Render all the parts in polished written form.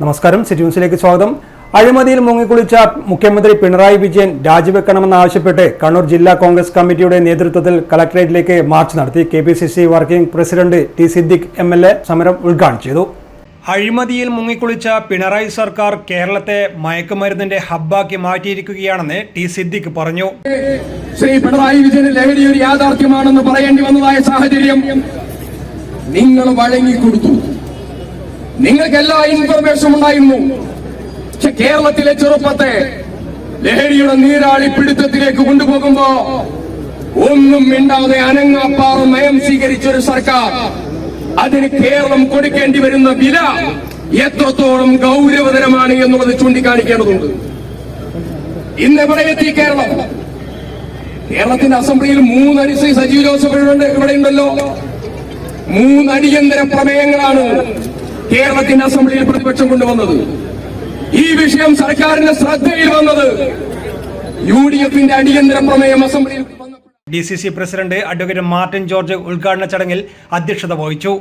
നമസ്കാരം, സിറ്റി ന്യൂസിലേക്ക് സ്വാഗതം. അഴിമതിയിൽ മുങ്ങിക്കുളിച്ച മുഖ്യമന്ത്രി പിണറായി വിജയൻ രാജിവെക്കണമെന്നാവശ്യപ്പെട്ട് കണ്ണൂർ ജില്ലാ കോൺഗ്രസ് കമ്മിറ്റിയുടെ നേതൃത്വത്തിൽ കളക്ടറേറ്റിലേക്ക് മാർച്ച് നടത്തി. KPCC working president T Siddique MLA സമരം ഉദ്ഘാടനം ചെയ്തു. അഴിമതിയിൽ മുങ്ങിക്കുളിച്ച പിണറായി സർക്കാർ കേരളത്തെ മയക്കുമരുന്നിന്റെ ഹബ്ബാക്കി മാറ്റിയിരിക്കുകയാണെന്ന് ടി സിദ്ദിഖ് പറഞ്ഞു. ശ്രീ പിണറായി വിജയൻ ലഹരി ഒരു യാഥാർത്ഥ്യമാണെന്ന് പറയേണ്ടി വന്നതായ സാഹചര്യം നിങ്ങൾ വഴങ്ങിക്കൊടുത്തു. നിങ്ങൾക്ക് എല്ലാ ഇൻഫർമേഷനും ഉണ്ടായിരുന്നു. പക്ഷെ കേരളത്തിലെ ചെറുപ്പത്തെ ലഹരിയുടെ നീരാളി പിടുത്തത്തിലേക്ക് കൊണ്ടുപോകുമ്പോ ഒന്നും മിണ്ടാതെ അനങ്ങാപ്പാറ നയം സ്വീകരിച്ചൊരു സർക്കാർ, അതിന് കേരളം കൊടുക്കേണ്ടി വരുന്ന വില എത്രത്തോളം ഗൗരവതരമാണ് എന്നുള്ളത് ചൂണ്ടിക്കാണിക്കേണ്ടതുണ്ട്. ഇന്ന് എവിടെ എത്തി കേരളം? കേരളത്തിന്റെ അസംബ്ലിയിൽ 3 അടി ശ്രീ സജീവ് ജോസഫ് ഇവിടെ ഉണ്ടല്ലോ. 3 അടിയന്തര പ്രമേയങ്ങളാണ് കേരളത്തിന്റെ അസംബ്ലിയിൽ പ്രതിപക്ഷം കൊണ്ടുവന്നത്. ഈ വിഷയം സർക്കാരിന്റെ ശ്രദ്ധയിൽ വന്നത് UDFന്റെ അടിയന്തര പ്രമേയം അസംബ്ലിയിൽ. DCC president advocate Martin George ഉദ്ഘാടന ചടങ്ങിൽ അധ്യക്ഷത വഹിച്ചു.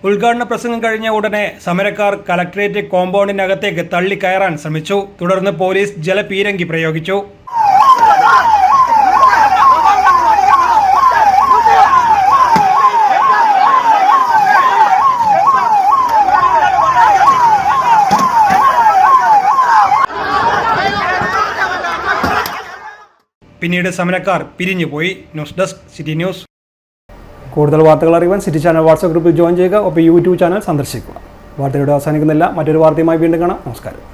ഉദ്ഘാടന പ്രസംഗം കഴിഞ്ഞ ഉടനെ സമരക്കാർ കളക്ടറേറ്റ് കോമ്പൗണ്ടിനകത്തേക്ക് തള്ളിക്കയറാൻ ശ്രമിച്ചു. തുടർന്ന് പോലീസ് ജലപീരങ്കി പ്രയോഗിച്ചു. പിന്നീട് സമരക്കാർ പിരിഞ്ഞുപോയി. News desk, city news. കൂടുതൽ വാർത്തകൾ അറിയുവാൻ സിറ്റി ചാനൽ വാട്സ്ആപ്പ് ഗ്രൂപ്പിൽ ജോയിൻ ചെയ്യുക. ഒപ്പം YouTube ചാനൽ സന്ദർശിക്കുക. വാർത്തയുടെ അവസാനിക്കുന്നില്ല. മറ്റൊരു വാർത്തയുമായി വീണ്ടും കാണാം. നമസ്കാരം.